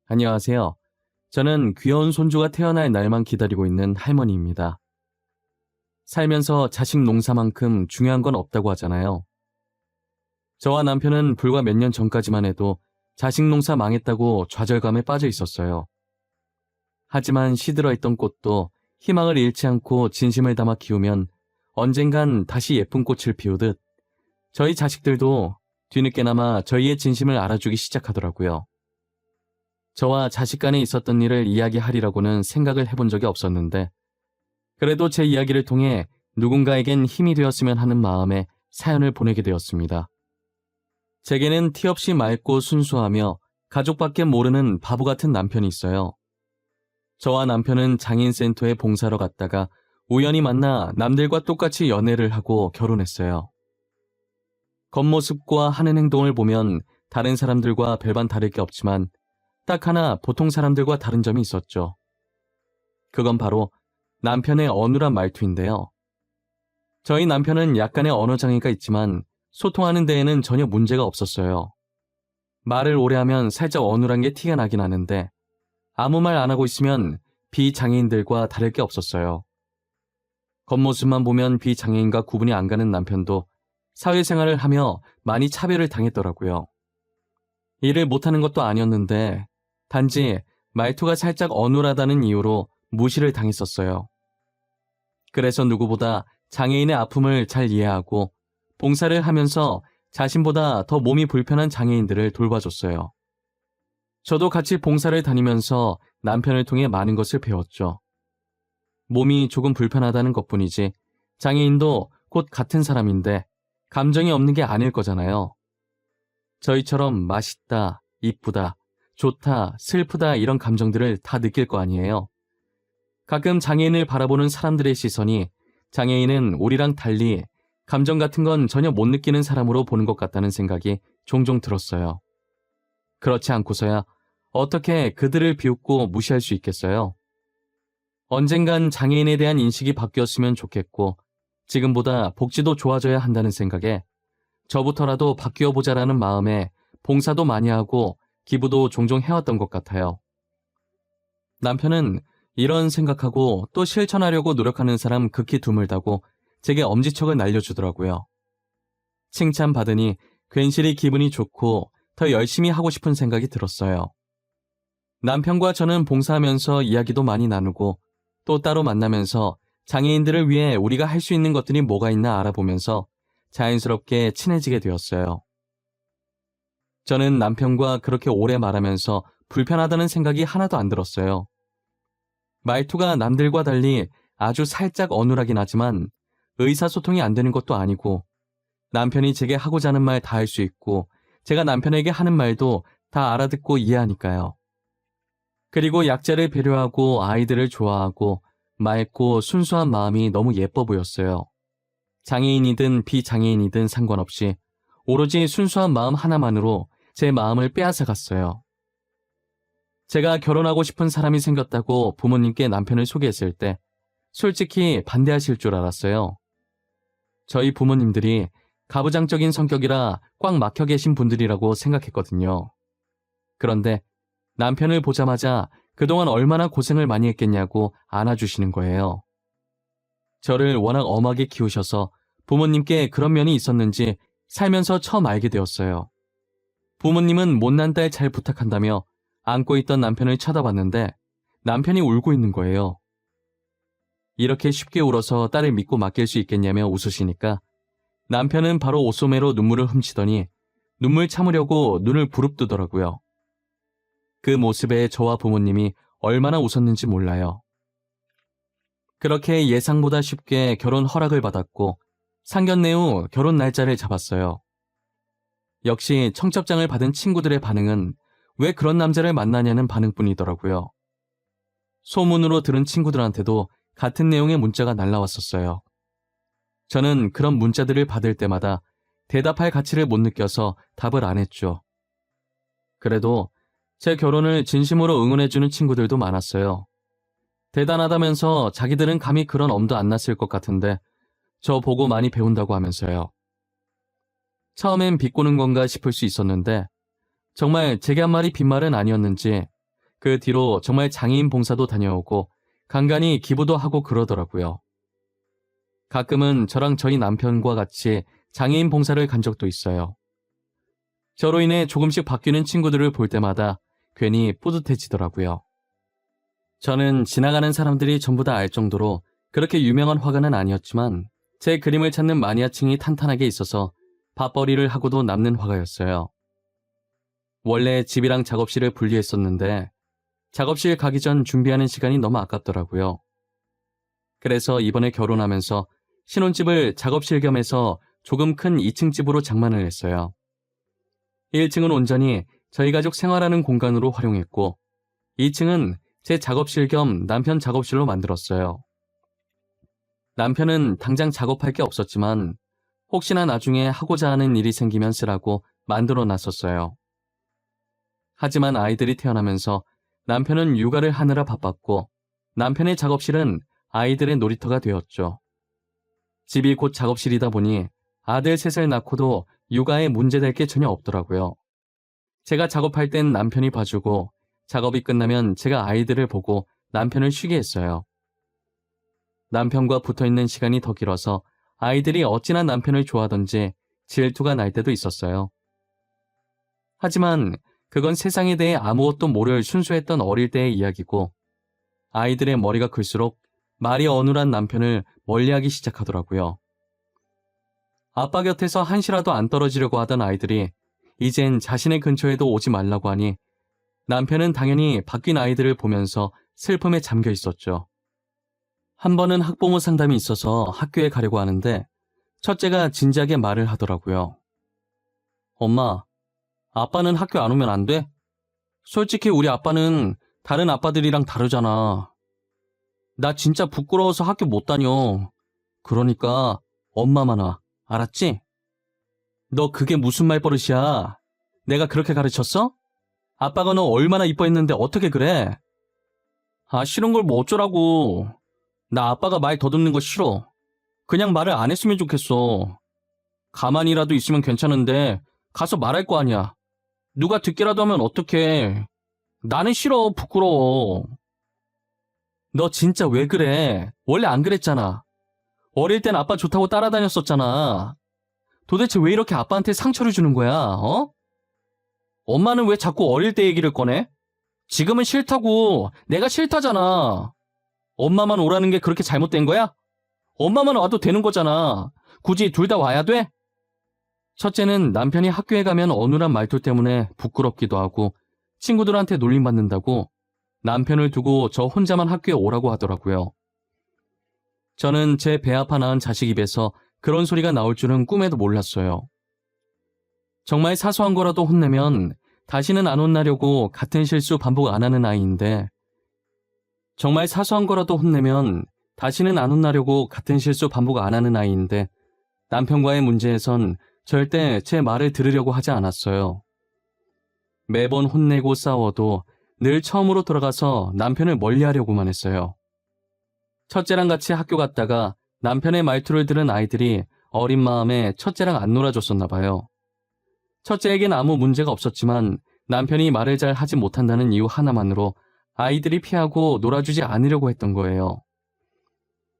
안녕하세요. 저는 귀여운 손주가 태어날 날만 기다리고 있는 할머니입니다. 살면서 자식 농사만큼 중요한 건 없다고 하잖아요. 저와 남편은 불과 몇 년 전까지만 해도 자식 농사 망했다고 좌절감에 빠져 있었어요. 하지만 시들어 있던 꽃도 희망을 잃지 않고 진심을 담아 키우면 언젠간 다시 예쁜 꽃을 피우듯 저희 자식들도 뒤늦게나마 저희의 진심을 알아주기 시작하더라고요. 저와 자식 간에 있었던 일을 이야기하리라고는 생각을 해본 적이 없었는데 그래도 제 이야기를 통해 누군가에겐 힘이 되었으면 하는 마음에 사연을 보내게 되었습니다. 제게는 티 없이 맑고 순수하며 가족밖에 모르는 바보 같은 남편이 있어요. 저와 남편은 장애인센터에 봉사로 갔다가 우연히 만나 남들과 똑같이 연애를 하고 결혼했어요. 겉모습과 하는 행동을 보면 다른 사람들과 별반 다를 게 없지만 딱 하나 보통 사람들과 다른 점이 있었죠. 그건 바로 남편의 어눌한 말투인데요. 저희 남편은 약간의 언어장애가 있지만 소통하는 데에는 전혀 문제가 없었어요. 말을 오래 하면 살짝 어눌한 게 티가 나긴 하는데 아무 말 안 하고 있으면 비장애인들과 다를 게 없었어요. 겉모습만 보면 비장애인과 구분이 안 가는 남편도 사회생활을 하며 많이 차별을 당했더라고요. 일을 못하는 것도 아니었는데 단지 말투가 살짝 어눌하다는 이유로 무시를 당했었어요. 그래서 누구보다 장애인의 아픔을 잘 이해하고 봉사를 하면서 자신보다 더 몸이 불편한 장애인들을 돌봐줬어요. 저도 같이 봉사를 다니면서 남편을 통해 많은 것을 배웠죠. 몸이 조금 불편하다는 것뿐이지 장애인도 곧 같은 사람인데 감정이 없는 게 아닐 거잖아요. 저희처럼 맛있다, 이쁘다, 좋다, 슬프다 이런 감정들을 다 느낄 거 아니에요. 가끔 장애인을 바라보는 사람들의 시선이 장애인은 우리랑 달리 감정 같은 건 전혀 못 느끼는 사람으로 보는 것 같다는 생각이 종종 들었어요. 그렇지 않고서야 어떻게 그들을 비웃고 무시할 수 있겠어요? 언젠간 장애인에 대한 인식이 바뀌었으면 좋겠고 지금보다 복지도 좋아져야 한다는 생각에 저부터라도 바뀌어보자라는 마음에 봉사도 많이 하고 기부도 종종 해왔던 것 같아요. 남편은 이런 생각하고 또 실천하려고 노력하는 사람 극히 드물다고 제게 엄지척을 날려주더라고요. 칭찬받으니 괜시리 기분이 좋고 더 열심히 하고 싶은 생각이 들었어요. 남편과 저는 봉사하면서 이야기도 많이 나누고 또 따로 만나면서 장애인들을 위해 우리가 할 수 있는 것들이 뭐가 있나 알아보면서 자연스럽게 친해지게 되었어요. 저는 남편과 그렇게 오래 말하면서 불편하다는 생각이 하나도 안 들었어요. 말투가 남들과 달리 아주 살짝 어눌하긴 하지만 의사소통이 안 되는 것도 아니고 남편이 제게 하고자 하는 말 다 할 수 있고 제가 남편에게 하는 말도 다 알아듣고 이해하니까요. 그리고 약자를 배려하고 아이들을 좋아하고 맑고 순수한 마음이 너무 예뻐 보였어요. 장애인이든 비장애인이든 상관없이 오로지 순수한 마음 하나만으로 제 마음을 빼앗아갔어요. 제가 결혼하고 싶은 사람이 생겼다고 부모님께 남편을 소개했을 때 솔직히 반대하실 줄 알았어요. 저희 부모님들이 가부장적인 성격이라 꽉 막혀 계신 분들이라고 생각했거든요. 그런데 남편을 보자마자 그동안 얼마나 고생을 많이 했겠냐고 안아주시는 거예요. 저를 워낙 엄하게 키우셔서 부모님께 그런 면이 있었는지 살면서 처음 알게 되었어요. 부모님은 못난 딸 잘 부탁한다며 안고 있던 남편을 쳐다봤는데 남편이 울고 있는 거예요. 이렇게 쉽게 울어서 딸을 믿고 맡길 수 있겠냐며 웃으시니까 남편은 바로 옷소매로 눈물을 훔치더니 눈물 참으려고 눈을 부릅뜨더라고요. 그 모습에 저와 부모님이 얼마나 웃었는지 몰라요. 그렇게 예상보다 쉽게 결혼 허락을 받았고 상견례 후 결혼 날짜를 잡았어요. 역시 청첩장을 받은 친구들의 반응은 왜 그런 남자를 만나냐는 반응뿐이더라고요. 소문으로 들은 친구들한테도 같은 내용의 문자가 날라왔었어요. 저는 그런 문자들을 받을 때마다 대답할 가치를 못 느껴서 답을 안 했죠. 그래도 제 결혼을 진심으로 응원해주는 친구들도 많았어요. 대단하다면서 자기들은 감히 그런 엄도 안 났을 것 같은데 저 보고 많이 배운다고 하면서요. 처음엔 비꼬는 건가 싶을 수 있었는데 정말 제게 한 말이 빈말은 아니었는지 그 뒤로 정말 장애인 봉사도 다녀오고 간간히 기부도 하고 그러더라고요. 가끔은 저랑 저희 남편과 같이 장애인 봉사를 간 적도 있어요. 저로 인해 조금씩 바뀌는 친구들을 볼 때마다 괜히 뿌듯해지더라고요. 저는 지나가는 사람들이 전부 다 알 정도로 그렇게 유명한 화가는 아니었지만 제 그림을 찾는 마니아층이 탄탄하게 있어서 밥벌이를 하고도 남는 화가였어요. 원래 집이랑 작업실을 분리했었는데 작업실 가기 전 준비하는 시간이 너무 아깝더라고요. 그래서 이번에 결혼하면서 신혼집을 작업실 겸 해서 조금 큰 2층 집으로 장만을 했어요. 1층은 온전히 저희 가족 생활하는 공간으로 활용했고 2층은 제 작업실 겸 남편 작업실로 만들었어요. 남편은 당장 작업할 게 없었지만 혹시나 나중에 하고자 하는 일이 생기면 쓰라고 만들어 놨었어요. 하지만 아이들이 태어나면서 남편은 육아를 하느라 바빴고 남편의 작업실은 아이들의 놀이터가 되었죠. 집이 곧 작업실이다 보니 아들 셋을 낳고도 육아에 문제될 게 전혀 없더라고요. 제가 작업할 땐 남편이 봐주고 작업이 끝나면 제가 아이들을 보고 남편을 쉬게 했어요. 남편과 붙어있는 시간이 더 길어서 아이들이 어찌나 남편을 좋아하던지 질투가 날 때도 있었어요. 하지만 그건 세상에 대해 아무것도 모를 순수했던 어릴 때의 이야기고 아이들의 머리가 클수록 말이 어눌한 남편을 멀리하기 시작하더라고요. 아빠 곁에서 한시라도 안 떨어지려고 하던 아이들이 이젠 자신의 근처에도 오지 말라고 하니 남편은 당연히 바뀐 아이들을 보면서 슬픔에 잠겨 있었죠. 한 번은 학부모 상담이 있어서 학교에 가려고 하는데 첫째가 진지하게 말을 하더라고요. 엄마, 아빠는 학교 안 오면 안 돼? 솔직히 우리 아빠는 다른 아빠들이랑 다르잖아. 나 진짜 부끄러워서 학교 못 다녀. 그러니까 엄마만 와. 알았지? 너 그게 무슨 말버릇이야? 내가 그렇게 가르쳤어? 아빠가 너 얼마나 이뻐했는데 어떻게 그래? 아, 싫은 걸 뭐 어쩌라고. 나 아빠가 말 더듬는 거 싫어. 그냥 말을 안 했으면 좋겠어. 가만히라도 있으면 괜찮은데 가서 말할 거 아니야. 누가 듣기라도 하면 어떡해. 나는 싫어. 부끄러워. 너 진짜 왜 그래? 원래 안 그랬잖아. 어릴 땐 아빠 좋다고 따라다녔었잖아. 도대체 왜 이렇게 아빠한테 상처를 주는 거야, 어? 엄마는 왜 자꾸 어릴 때 얘기를 꺼내? 지금은 싫다고. 내가 싫다잖아. 엄마만 오라는 게 그렇게 잘못된 거야? 엄마만 와도 되는 거잖아. 굳이 둘 다 와야 돼? 첫째는 남편이 학교에 가면 어눌한 말투 때문에 부끄럽기도 하고 친구들한테 놀림받는다고 남편을 두고 저 혼자만 학교에 오라고 하더라고요. 저는 제 배 아파 낳은 자식 입에서 그런 소리가 나올 줄은 꿈에도 몰랐어요. 정말 사소한 거라도 혼내면 다시는 안 혼나려고 같은 실수 반복 안 하는 아이인데 정말 사소한 거라도 혼내면 다시는 안 혼나려고 같은 실수 반복 안 하는 아이인데 남편과의 문제에선 절대 제 말을 들으려고 하지 않았어요. 매번 혼내고 싸워도 늘 처음으로 돌아가서 남편을 멀리하려고만 했어요. 첫째랑 같이 학교 갔다가 남편의 말투를 들은 아이들이 어린 마음에 첫째랑 안 놀아줬었나 봐요. 첫째에겐 아무 문제가 없었지만 남편이 말을 잘 하지 못한다는 이유 하나만으로 아이들이 피하고 놀아주지 않으려고 했던 거예요.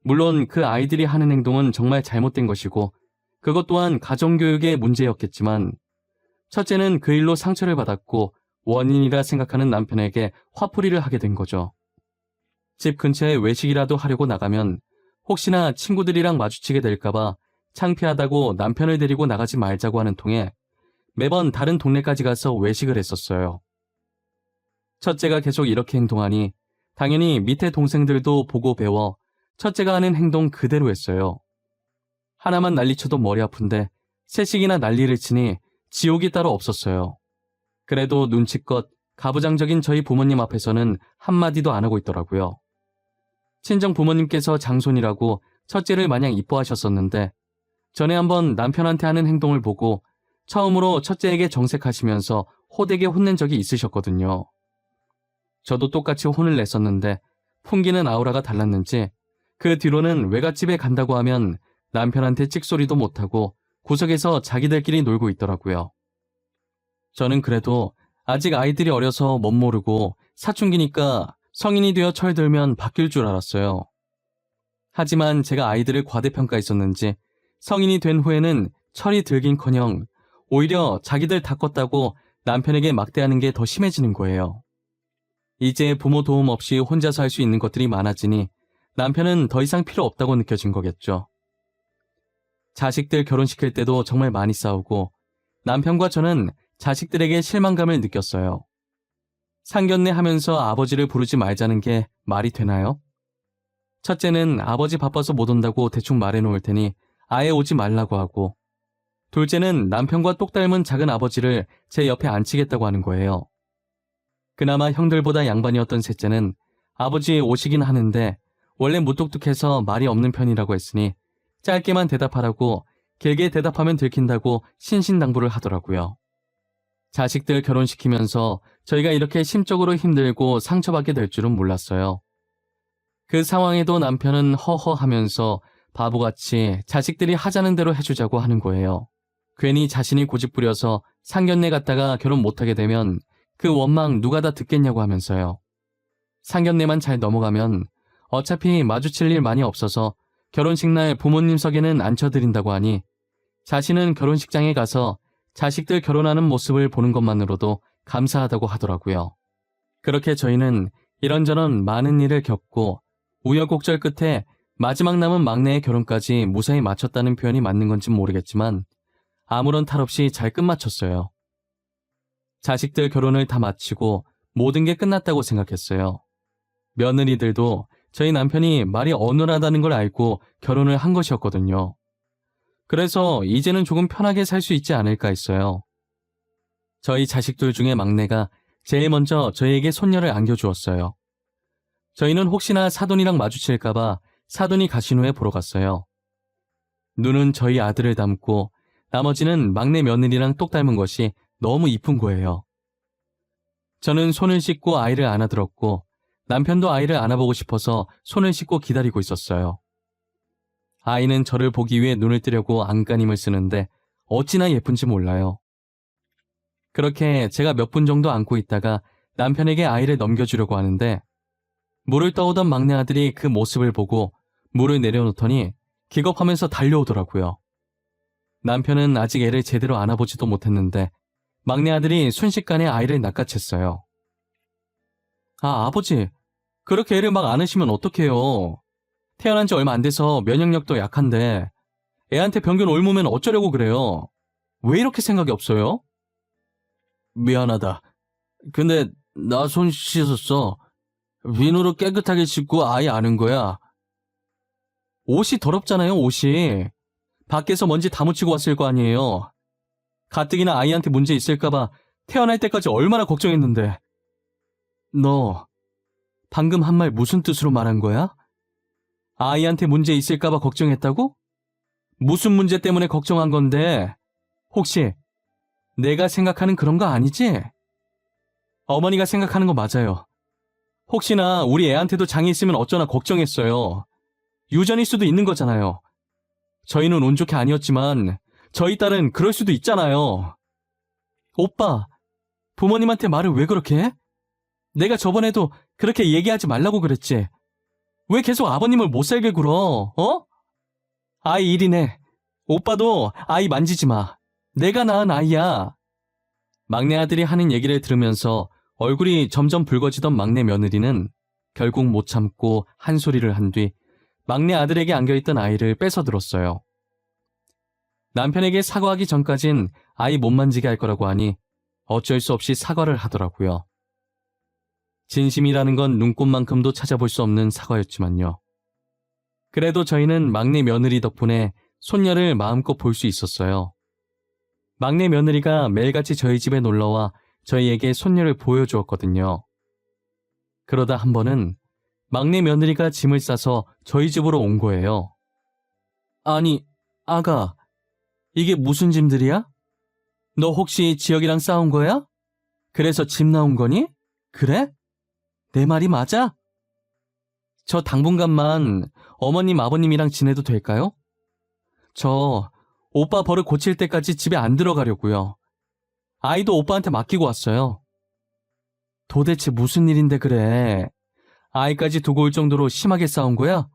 물론 그 아이들이 하는 행동은 정말 잘못된 것이고 그것 또한 가정교육의 문제였겠지만 첫째는 그 일로 상처를 받았고 원인이라 생각하는 남편에게 화풀이를 하게 된 거죠. 집 근처에 외식이라도 하려고 나가면 혹시나 친구들이랑 마주치게 될까봐 창피하다고 남편을 데리고 나가지 말자고 하는 통에 매번 다른 동네까지 가서 외식을 했었어요. 첫째가 계속 이렇게 행동하니 당연히 밑에 동생들도 보고 배워 첫째가 하는 행동 그대로 했어요. 하나만 난리쳐도 머리 아픈데 셋씩이나 난리를 치니 지옥이 따로 없었어요. 그래도 눈치껏 가부장적인 저희 부모님 앞에서는 한마디도 안 하고 있더라고요. 친정 부모님께서 장손이라고 첫째를 마냥 이뻐하셨었는데 전에 한번 남편한테 하는 행동을 보고 처음으로 첫째에게 정색하시면서 호되게 혼낸 적이 있으셨거든요. 저도 똑같이 혼을 냈었는데 풍기는 아우라가 달랐는지 그 뒤로는 외갓집에 간다고 하면 남편한테 찍소리도 못하고 구석에서 자기들끼리 놀고 있더라고요. 저는 그래도 아직 아이들이 어려서 못 모르고 사춘기니까 성인이 되어 철들면 바뀔 줄 알았어요. 하지만 제가 아이들을 과대평가했었는지 성인이 된 후에는 철이 들긴커녕 오히려 자기들 다 컸다고 남편에게 막대하는 게 더 심해지는 거예요. 이제 부모 도움 없이 혼자서 할 수 있는 것들이 많아지니 남편은 더 이상 필요 없다고 느껴진 거겠죠. 자식들 결혼시킬 때도 정말 많이 싸우고 남편과 저는 자식들에게 실망감을 느꼈어요. 상견례 하면서 아버지를 부르지 말자는 게 말이 되나요? 첫째는 아버지 바빠서 못 온다고 대충 말해놓을 테니 아예 오지 말라고 하고, 둘째는 남편과 똑 닮은 작은 아버지를 제 옆에 앉히겠다고 하는 거예요. 그나마 형들보다 양반이었던 셋째는 아버지 오시긴 하는데 원래 무뚝뚝해서 말이 없는 편이라고 했으니 짧게만 대답하라고, 길게 대답하면 들킨다고 신신당부를 하더라고요. 자식들 결혼시키면서 저희가 이렇게 심적으로 힘들고 상처받게 될 줄은 몰랐어요. 그 상황에도 남편은 허허하면서 바보같이 자식들이 하자는 대로 해주자고 하는 거예요. 괜히 자신이 고집부려서 상견례 갔다가 결혼 못하게 되면 그 원망 누가 다 듣겠냐고 하면서요. 상견례만 잘 넘어가면 어차피 마주칠 일 많이 없어서 결혼식 날 부모님 석에는 앉혀드린다고 하니 자신은 결혼식장에 가서 자식들 결혼하는 모습을 보는 것만으로도 감사하다고 하더라고요. 그렇게 저희는 이런저런 많은 일을 겪고 우여곡절 끝에 마지막 남은 막내의 결혼까지 무사히 마쳤다는 표현이 맞는 건지 모르겠지만 아무런 탈 없이 잘 끝마쳤어요. 자식들 결혼을 다 마치고 모든 게 끝났다고 생각했어요. 며느리들도 저희 남편이 말이 어눌하다는 걸 알고 결혼을 한 것이었거든요. 그래서 이제는 조금 편하게 살 수 있지 않을까 했어요. 저희 자식들 중에 막내가 제일 먼저 저희에게 손녀를 안겨주었어요. 저희는 혹시나 사돈이랑 마주칠까봐 사돈이 가신 후에 보러 갔어요. 눈은 저희 아들을 닮고 나머지는 막내 며느리랑 똑 닮은 것이 너무 이쁜 거예요. 저는 손을 씻고 아이를 안아들었고 남편도 아이를 안아보고 싶어서 손을 씻고 기다리고 있었어요. 아이는 저를 보기 위해 눈을 뜨려고 안간힘을 쓰는데 어찌나 예쁜지 몰라요. 그렇게 제가 몇 분 정도 안고 있다가 남편에게 아이를 넘겨주려고 하는데 물을 떠오던 막내 아들이 그 모습을 보고 물을 내려놓더니 기겁하면서 달려오더라고요. 남편은 아직 애를 제대로 안아보지도 못했는데 막내 아들이 순식간에 아이를 낚아챘어요. 아, 아버지, 그렇게 애를 막 안으시면 어떡해요. 태어난 지 얼마 안 돼서 면역력도 약한데 애한테 병균 옮으면 어쩌려고 그래요. 왜 이렇게 생각이 없어요? 미안하다. 근데 나 손 씻었어. 비누로 깨끗하게 씻고 아이 안은 거야. 옷이 더럽잖아요, 옷이. 밖에서 먼지 다 묻히고 왔을 거 아니에요. 가뜩이나 아이한테 문제 있을까봐 태어날 때까지 얼마나 걱정했는데. 너 방금 한 말 무슨 뜻으로 말한 거야? 아이한테 문제 있을까봐 걱정했다고? 무슨 문제 때문에 걱정한 건데? 혹시 내가 생각하는 그런 거 아니지? 어머니가 생각하는 거 맞아요. 혹시나 우리 애한테도 장이 있으면 어쩌나 걱정했어요. 유전일 수도 있는 거잖아요. 저희는 운 좋게 아니었지만 저희 딸은 그럴 수도 있잖아요. 오빠, 부모님한테 말을 왜 그렇게 해? 내가 저번에도 그렇게 얘기하지 말라고 그랬지. 왜 계속 아버님을 못 살게 굴어, 어? 아이 일이네. 오빠도 아이 만지지 마. 내가 낳은 아이야. 막내 아들이 하는 얘기를 들으면서 얼굴이 점점 붉어지던 막내 며느리는 결국 못 참고 한 소리를 한 뒤 막내 아들에게 안겨있던 아이를 뺏어 들었어요. 남편에게 사과하기 전까진 아이 못 만지게 할 거라고 하니 어쩔 수 없이 사과를 하더라고요. 진심이라는 건 눈꽃만큼도 찾아볼 수 없는 사과였지만요. 그래도 저희는 막내 며느리 덕분에 손녀를 마음껏 볼 수 있었어요. 막내 며느리가 매일같이 저희 집에 놀러와 저희에게 손녀를 보여주었거든요. 그러다 한 번은 막내 며느리가 짐을 싸서 저희 집으로 온 거예요. 아니, 아가, 이게 무슨 짐들이야? 너 혹시 지혁이랑 싸운 거야? 그래서 짐 나온 거니? 그래? 내 말이 맞아? 저 당분간만 어머님, 아버님이랑 지내도 될까요? 저 오빠 버릇 고칠 때까지 집에 안 들어가려고요. 아이도 오빠한테 맡기고 왔어요. 도대체 무슨 일인데 그래? 아이까지 두고 올 정도로 심하게 싸운 거야?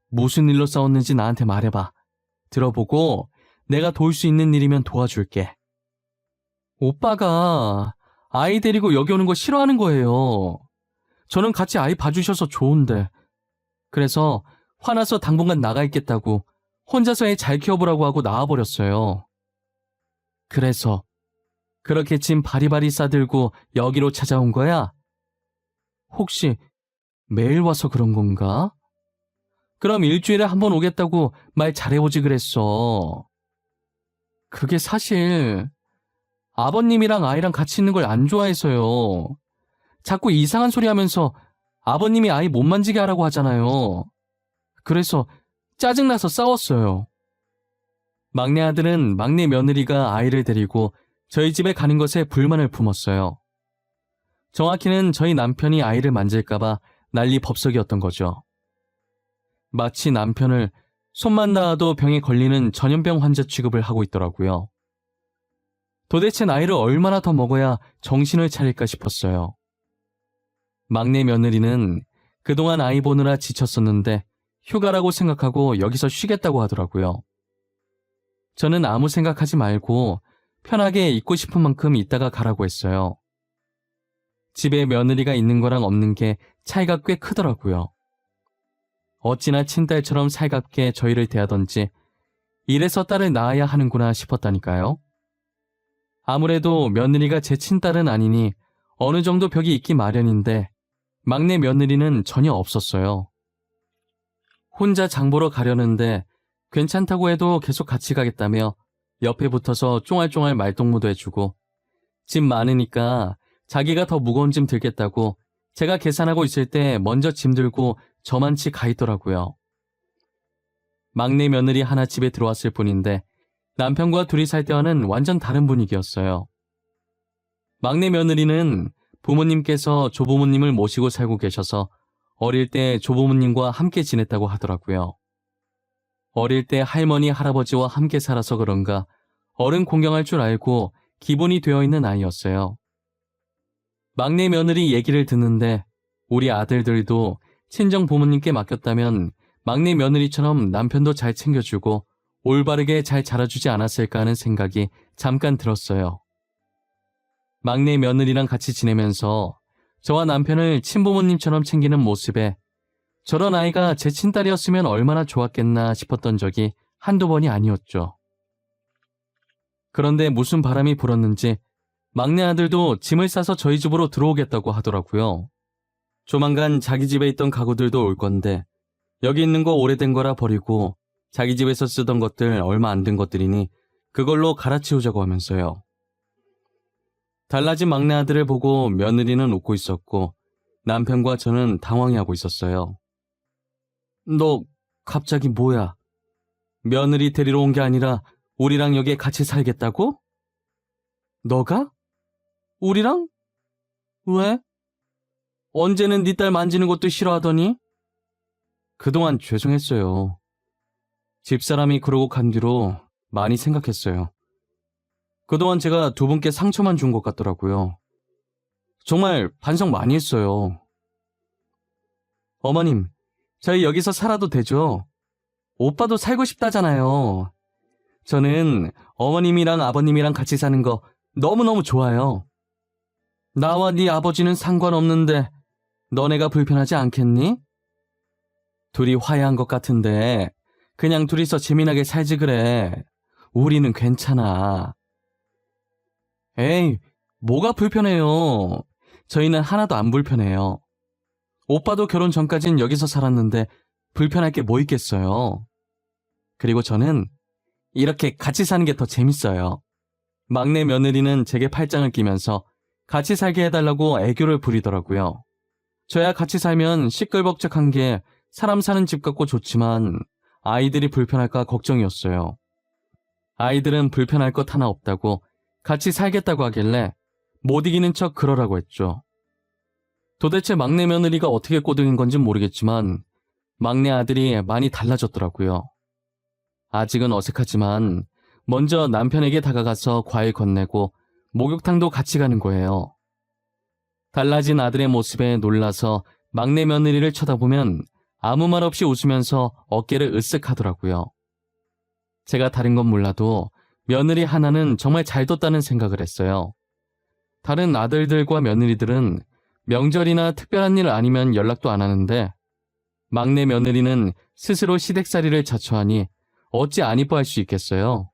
무슨 일로 싸웠는지 나한테 말해봐. 들어보고 내가 도울 수 있는 일이면 도와줄게. 오빠가 아이 데리고 여기 오는 거 싫어하는 거예요. 저는 같이 아이 봐주셔서 좋은데. 그래서 화나서 당분간 나가 있겠다고 혼자서 애 잘 키워보라고 하고 나와버렸어요. 그래서 그렇게 짐 바리바리 싸들고 여기로 찾아온 거야? 혹시 매일 와서 그런 건가? 그럼 일주일에 한 번 오겠다고 말 잘해보지 그랬어. 그게 사실 아버님이랑 아이랑 같이 있는 걸 안 좋아해서요. 자꾸 이상한 소리 하면서 아버님이 아이 못 만지게 하라고 하잖아요. 그래서 짜증나서 싸웠어요. 막내 아들은 막내 며느리가 아이를 데리고 저희 집에 가는 것에 불만을 품었어요. 정확히는 저희 남편이 아이를 만질까봐 난리 법석이었던 거죠. 마치 남편을 손만 닿아도 병에 걸리는 전염병 환자 취급을 하고 있더라고요. 도대체 나이를 얼마나 더 먹어야 정신을 차릴까 싶었어요. 막내 며느리는 그동안 아이 보느라 지쳤었는데 휴가라고 생각하고 여기서 쉬겠다고 하더라고요. 저는 아무 생각하지 말고 편하게 있고 싶은 만큼 있다가 가라고 했어요. 집에 며느리가 있는 거랑 없는 게 차이가 꽤 크더라고요. 어찌나 친딸처럼 살갑게 저희를 대하던지 이래서 딸을 낳아야 하는구나 싶었다니까요. 아무래도 며느리가 제 친딸은 아니니 어느 정도 벽이 있기 마련인데 막내 며느리는 전혀 없었어요. 혼자 장 보러 가려는데 괜찮다고 해도 계속 같이 가겠다며 옆에 붙어서 쫑알쫑알 말동무도 해주고 짐 많으니까 자기가 더 무거운 짐 들겠다고 제가 계산하고 있을 때 먼저 짐 들고 저만치 가 있더라고요. 막내 며느리 하나 집에 들어왔을 뿐인데 남편과 둘이 살 때와는 완전 다른 분위기였어요. 막내 며느리는 부모님께서 조부모님을 모시고 살고 계셔서 어릴 때 조부모님과 함께 지냈다고 하더라고요. 어릴 때 할머니, 할아버지와 함께 살아서 그런가 어른 공경할 줄 알고 기본이 되어 있는 아이였어요. 막내 며느리 얘기를 듣는데 우리 아들들도 친정 부모님께 맡겼다면 막내 며느리처럼 남편도 잘 챙겨주고 올바르게 잘 자라주지 않았을까 하는 생각이 잠깐 들었어요. 막내 며느리랑 같이 지내면서 저와 남편을 친부모님처럼 챙기는 모습에 저런 아이가 제 친딸이었으면 얼마나 좋았겠나 싶었던 적이 한두 번이 아니었죠. 그런데 무슨 바람이 불었는지 막내 아들도 짐을 싸서 저희 집으로 들어오겠다고 하더라고요. 조만간 자기 집에 있던 가구들도 올 건데 여기 있는 거 오래된 거라 버리고 자기 집에서 쓰던 것들 얼마 안 된 것들이니 그걸로 갈아치우자고 하면서요. 달라진 막내 아들을 보고 며느리는 웃고 있었고 남편과 저는 당황해하고 있었어요. 너 갑자기 뭐야? 며느리 데리러 온 게 아니라 우리랑 여기에 같이 살겠다고? 너가? 우리랑? 왜? 언제는 네 딸 만지는 것도 싫어하더니? 그동안 죄송했어요. 집사람이 그러고 간 뒤로 많이 생각했어요. 그동안 제가 두 분께 상처만 준 것 같더라고요. 정말 반성 많이 했어요. 어머님, 저희 여기서 살아도 되죠? 오빠도 살고 싶다잖아요. 저는 어머님이랑 아버님이랑 같이 사는 거 너무너무 좋아요. 나와 네 아버지는 상관없는데 너네가 불편하지 않겠니? 둘이 화해한 것 같은데 그냥 둘이서 재미나게 살지 그래. 우리는 괜찮아. 에이, 뭐가 불편해요. 저희는 하나도 안 불편해요. 오빠도 결혼 전까진 여기서 살았는데 불편할 게 뭐 있겠어요. 그리고 저는 이렇게 같이 사는 게 더 재밌어요. 막내 며느리는 제게 팔짱을 끼면서 같이 살게 해달라고 애교를 부리더라고요. 저야 같이 살면 시끌벅적한 게 사람 사는 집 같고 좋지만 아이들이 불편할까 걱정이었어요. 아이들은 불편할 것 하나 없다고 같이 살겠다고 하길래 못 이기는 척 그러라고 했죠. 도대체 막내 며느리가 어떻게 꼬등인 건지 모르겠지만 막내 아들이 많이 달라졌더라고요. 아직은 어색하지만 먼저 남편에게 다가가서 과일 건네고 목욕탕도 같이 가는 거예요. 달라진 아들의 모습에 놀라서 막내 며느리를 쳐다보면 아무 말 없이 웃으면서 어깨를 으쓱 하더라고요. 제가 다른 건 몰라도 며느리 하나는 정말 잘 뒀다는 생각을 했어요. 다른 아들들과 며느리들은 명절이나 특별한 일 아니면 연락도 안 하는데 막내 며느리는 스스로 시댁살이를 자처하니 어찌 안 이뻐할 수 있겠어요.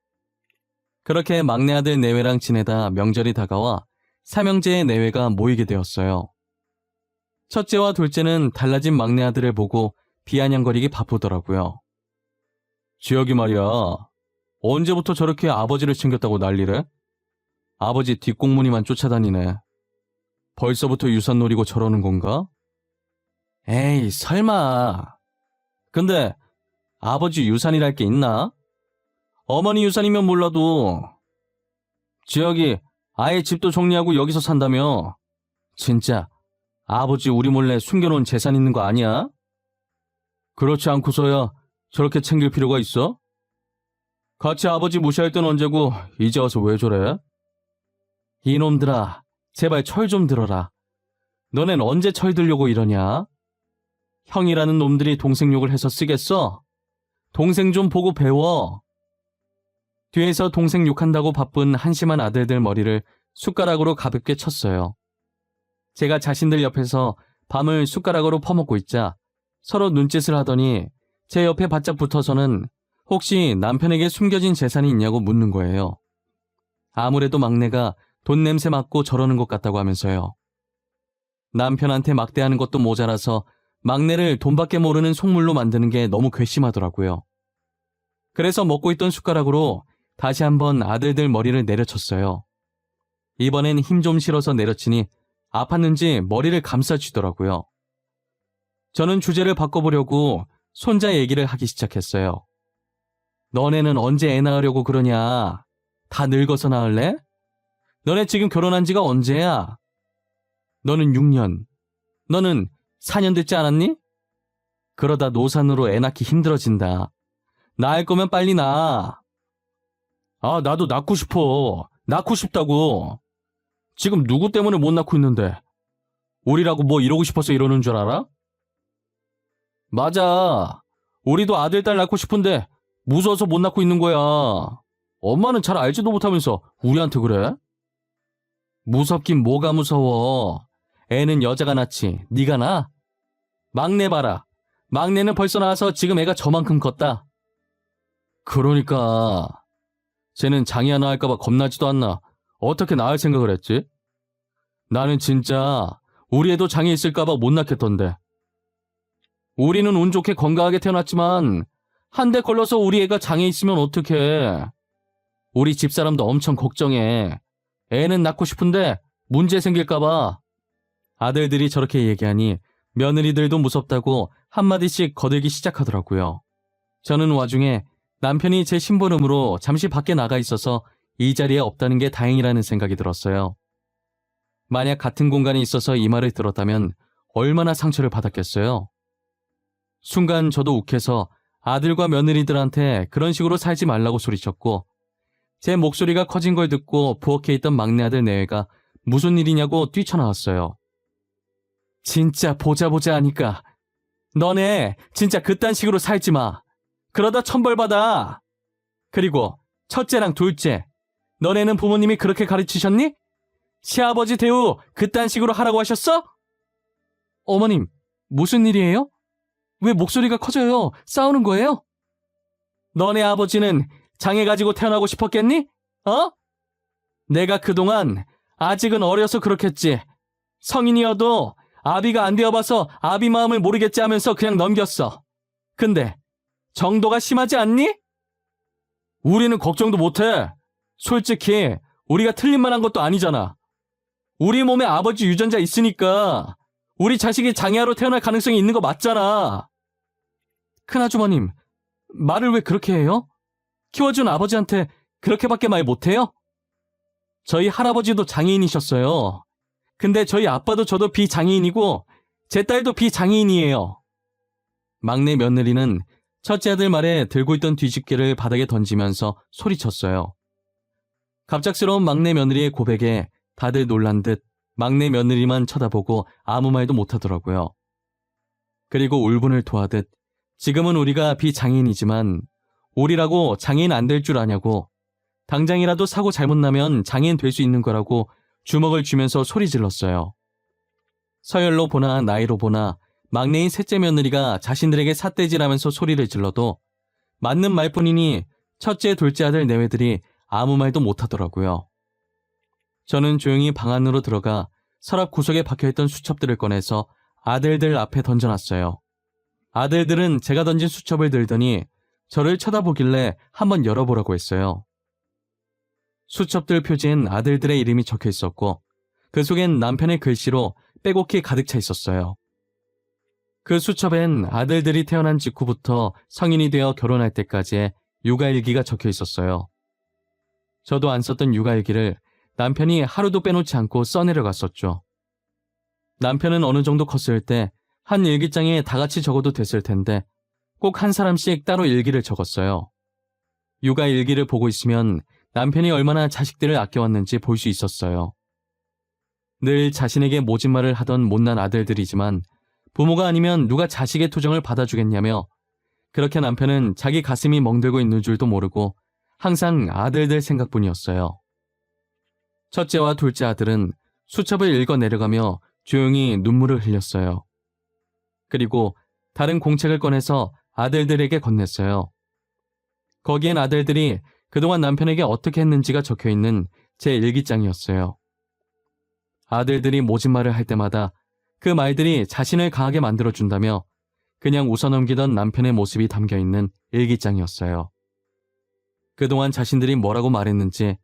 그렇게 막내 아들 내외랑 지내다 명절이 다가와 삼형제의 내외가 모이게 되었어요. 첫째와 둘째는 달라진 막내 아들을 보고 비아냥거리기 바쁘더라고요. 지혁이 말이야, 언제부터 저렇게 아버지를 챙겼다고 난리래? 아버지 뒷공무니만 쫓아다니네. 벌써부터 유산 노리고 저러는 건가? 에이, 설마. 근데 아버지 유산이랄 게 있나? 어머니 유산이면 몰라도 지혁이 아예 집도 정리하고 여기서 산다며. 진짜 아버지 우리 몰래 숨겨놓은 재산 있는 거 아니야? 그렇지 않고서야 저렇게 챙길 필요가 있어? 같이 아버지 무시할 땐 언제고 이제 와서 왜 저래? 이놈들아, 제발 철 좀 들어라. 너넨 언제 철 들려고 이러냐? 형이라는 놈들이 동생 욕을 해서 쓰겠어? 동생 좀 보고 배워. 뒤에서 동생 욕한다고 바쁜 한심한 아들들 머리를 숟가락으로 가볍게 쳤어요. 제가 자신들 옆에서 밤을 숟가락으로 퍼먹고 있자 서로 눈짓을 하더니 제 옆에 바짝 붙어서는 혹시 남편에게 숨겨진 재산이 있냐고 묻는 거예요. 아무래도 막내가 돈 냄새 맡고 저러는 것 같다고 하면서요. 남편한테 막대하는 것도 모자라서 막내를 돈밖에 모르는 속물로 만드는 게 너무 괘씸하더라고요. 그래서 먹고 있던 숟가락으로 다시 한번 아들들 머리를 내려쳤어요. 이번엔 힘 좀 실어서 내려치니 아팠는지 머리를 감싸쥐더라고요. 저는 주제를 바꿔보려고 손자 얘기를 하기 시작했어요. 너네는 언제 애 낳으려고 그러냐? 다 늙어서 낳을래? 너네 지금 결혼한 지가 언제야? 너는 6년, 너는 4년 됐지 않았니? 그러다 노산으로 애 낳기 힘들어진다. 낳을 거면 빨리 낳아. 아, 나도 낳고 싶어. 낳고 싶다고. 지금 누구 때문에 못 낳고 있는데. 우리라고 뭐 이러고 싶어서 이러는 줄 알아? 맞아. 우리도 아들, 딸 낳고 싶은데 무서워서 못 낳고 있는 거야. 엄마는 잘 알지도 못하면서 우리한테 그래? 무섭긴 뭐가 무서워. 애는 여자가 낳지. 네가 낳아? 막내 봐라. 막내는 벌써 낳아서 지금 애가 저만큼 컸다. 그러니까 쟤는 장애 하나 할까봐 겁나지도 않나. 어떻게 낳을 생각을 했지? 나는 진짜 우리 애도 장애 있을까봐 못 낳겠던데. 우리는 운 좋게 건강하게 태어났지만 한 대 걸려서 우리 애가 장애 있으면 어떡해. 우리 집사람도 엄청 걱정해. 애는 낳고 싶은데 문제 생길까봐. 아들들이 저렇게 얘기하니 며느리들도 무섭다고 한마디씩 거들기 시작하더라고요. 저는 와중에 남편이 제 심부름으로 잠시 밖에 나가 있어서 이 자리에 없다는 게 다행이라는 생각이 들었어요. 만약 같은 공간에 있어서 이 말을 들었다면 얼마나 상처를 받았겠어요. 순간 저도 욱해서 아들과 며느리들한테 그런 식으로 살지 말라고 소리쳤고 제 목소리가 커진 걸 듣고 부엌에 있던 막내 아들 내외가 무슨 일이냐고 뛰쳐나왔어요. 진짜 보자 하니까 너네 진짜 그딴 식으로 살지 마. 그러다 천벌 받아. 그리고 첫째랑 둘째, 너네는 부모님이 그렇게 가르치셨니? 시아버지 대우 그딴 식으로 하라고 하셨어? 어머님, 무슨 일이에요? 왜 목소리가 커져요? 싸우는 거예요? 너네 아버지는 장애 가지고 태어나고 싶었겠니? 어? 내가 그동안 아직은 어려서 그렇겠지. 성인이어도 아비가 안 되어봐서 아비 마음을 모르겠지 하면서 그냥 넘겼어. 근데 정도가 심하지 않니? 우리는 걱정도 못해. 솔직히 우리가 틀린 말 한 것도 아니잖아. 우리 몸에 아버지 유전자 있으니까 우리 자식이 장애아로 태어날 가능성이 있는 거 맞잖아. 큰아주머님, 말을 왜 그렇게 해요? 키워준 아버지한테 그렇게밖에 말 못해요? 저희 할아버지도 장애인이셨어요. 근데 저희 아빠도 저도 비장애인이고 제 딸도 비장애인이에요. 막내 며느리는 첫째 아들 말에 들고 있던 뒤집개를 바닥에 던지면서 소리쳤어요. 갑작스러운 막내 며느리의 고백에 다들 놀란 듯 막내 며느리만 쳐다보고 아무 말도 못하더라고요. 그리고 울분을 토하듯 지금은 우리가 비장애인이지만 우리라고 장애인 안 될 줄 아냐고, 당장이라도 사고 잘못 나면 장애인 될 수 있는 거라고 주먹을 쥐면서 소리 질렀어요. 서열로 보나 나이로 보나 막내인 셋째 며느리가 자신들에게 삿대질하면서 소리를 질러도 맞는 말뿐이니 첫째, 둘째 아들 내외들이 아무 말도 못하더라고요. 저는 조용히 방 안으로 들어가 서랍 구석에 박혀있던 수첩들을 꺼내서 아들들 앞에 던져놨어요. 아들들은 제가 던진 수첩을 들더니 저를 쳐다보길래 한번 열어보라고 했어요. 수첩들 표지엔 아들들의 이름이 적혀 있었고 그 속엔 남편의 글씨로 빼곡히 가득 차 있었어요. 그 수첩엔 아들들이 태어난 직후부터 성인이 되어 결혼할 때까지의 육아일기가 적혀 있었어요. 저도 안 썼던 육아일기를 남편이 하루도 빼놓지 않고 써내려갔었죠. 남편은 어느 정도 컸을 때 한 일기장에 다 같이 적어도 됐을 텐데 꼭 한 사람씩 따로 일기를 적었어요. 육아일기를 보고 있으면 남편이 얼마나 자식들을 아껴왔는지 볼 수 있었어요. 늘 자신에게 모진 말을 하던 못난 아들들이지만 부모가 아니면 누가 자식의 투정을 받아주겠냐며 그렇게 남편은 자기 가슴이 멍들고 있는 줄도 모르고 항상 아들들 생각뿐이었어요. 첫째와 둘째 아들은 수첩을 읽어 내려가며 조용히 눈물을 흘렸어요. 그리고 다른 공책을 꺼내서 아들들에게 건넸어요. 거기엔 아들들이 그동안 남편에게 어떻게 했는지가 적혀있는 제 일기장이었어요. 아들들이 모진 말을 할 때마다 그 말들이 자신을 강하게 만들어준다며 그냥 웃어넘기던 남편의 모습이 담겨있는 일기장이었어요. 그동안 자신들이 뭐라고 말했는지,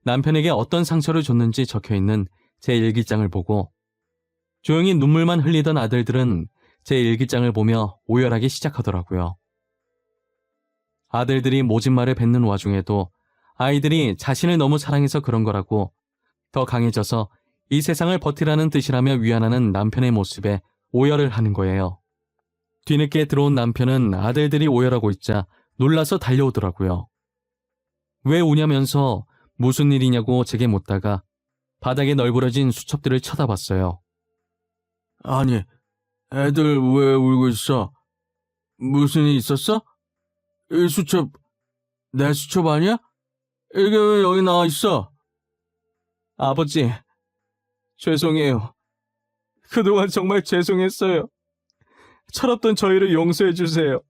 남편에게 어떤 상처를 줬는지 적혀있는 제 일기장을 보고 조용히 눈물만 흘리던 아들들은 제 일기장을 보며 오열하기 시작하더라고요. 아들들이 모진 말을 뱉는 와중에도 아이들이 자신을 너무 사랑해서 그런 거라고, 더 강해져서 이 세상을 버티라는 뜻이라며 위안하는 남편의 모습에 오열을 하는 거예요. 뒤늦게 들어온 남편은 아들들이 오열하고 있자 놀라서 달려오더라고요. 왜 우냐면서 무슨 일이냐고 제게 묻다가 바닥에 널브러진 수첩들을 쳐다봤어요. 아니, 애들 왜 울고 있어? 무슨 일 있었어? 이 수첩, 내 수첩 아니야? 이게 왜 여기 나와 있어? 아버지, 죄송해요. 그동안 정말 죄송했어요. 철없던 저희를 용서해 주세요.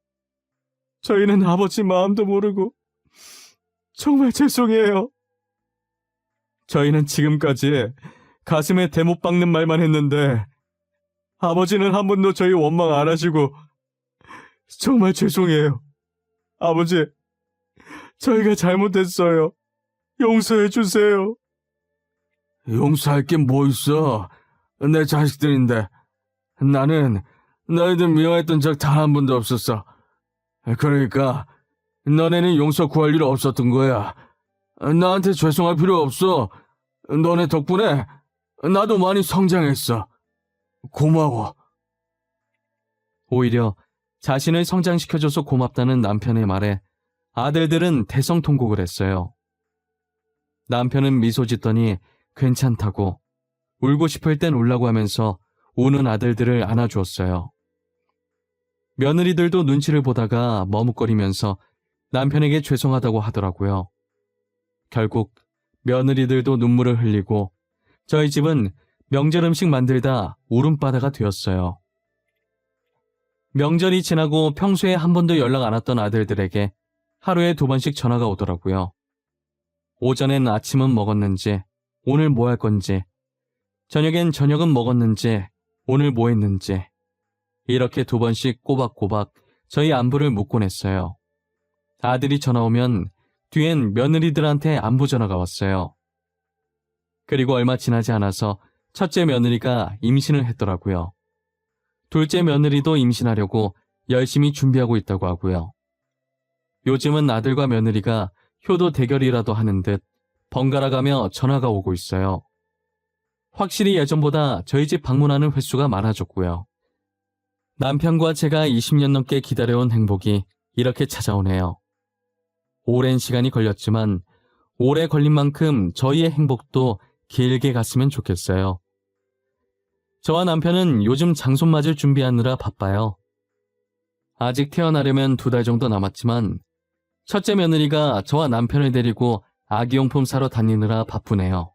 저희는 아버지 마음도 모르고 정말 죄송해요. 저희는 지금까지 가슴에 대못 박는 말만 했는데 아버지는 한 번도 저희 원망 안 하시고 정말 죄송해요. 아버지, 저희가 잘못했어요. 용서해 주세요. 용서할 게 뭐 있어? 내 자식들인데. 나는 너희들 미워했던 적 단 한 번도 없었어. 그러니까 너네는 용서 구할 일 없었던 거야. 나한테 죄송할 필요 없어. 너네 덕분에 나도 많이 성장했어. 고마워. 오히려 자신을 성장시켜줘서 고맙다는 남편의 말에 아들들은 대성통곡을 했어요. 남편은 미소 짓더니 괜찮다고, 울고 싶을 땐 울라고 하면서 우는 아들들을 안아주었어요. 며느리들도 눈치를 보다가 머뭇거리면서 남편에게 죄송하다고 하더라고요. 결국 며느리들도 눈물을 흘리고 저희 집은 명절 음식 만들다 울음바다가 되었어요. 명절이 지나고 평소에 한 번도 연락 안 왔던 아들들에게 하루에 2번씩 전화가 오더라고요. 오전엔 아침은 먹었는지, 오늘 뭐 할 건지, 저녁엔 저녁은 먹었는지, 오늘 뭐 했는지, 이렇게 2번씩 꼬박꼬박 저희 안부를 묻곤 했어요. 아들이 전화 오면 뒤엔 며느리들한테 안부 전화가 왔어요. 그리고 얼마 지나지 않아서 첫째 며느리가 임신을 했더라고요. 둘째 며느리도 임신하려고 열심히 준비하고 있다고 하고요. 요즘은 아들과 며느리가 효도 대결이라도 하는 듯 번갈아가며 전화가 오고 있어요. 확실히 예전보다 저희 집 방문하는 횟수가 많아졌고요. 남편과 제가 20년 넘게 기다려온 행복이 이렇게 찾아오네요. 오랜 시간이 걸렸지만 오래 걸린 만큼 저희의 행복도 길게 갔으면 좋겠어요. 저와 남편은 요즘 장손맞을 준비하느라 바빠요. 아직 태어나려면 2달 정도 남았지만 첫째 며느리가 저와 남편을 데리고 아기용품 사러 다니느라 바쁘네요.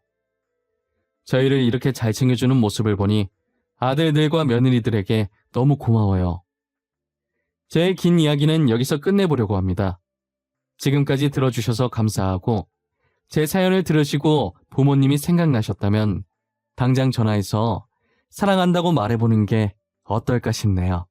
저희를 이렇게 잘 챙겨주는 모습을 보니 아들들과 며느리들에게 너무 고마워요. 제 긴 이야기는 여기서 끝내보려고 합니다. 지금까지 들어주셔서 감사하고 제 사연을 들으시고 부모님이 생각나셨다면 당장 전화해서 사랑한다고 말해보는 게 어떨까 싶네요.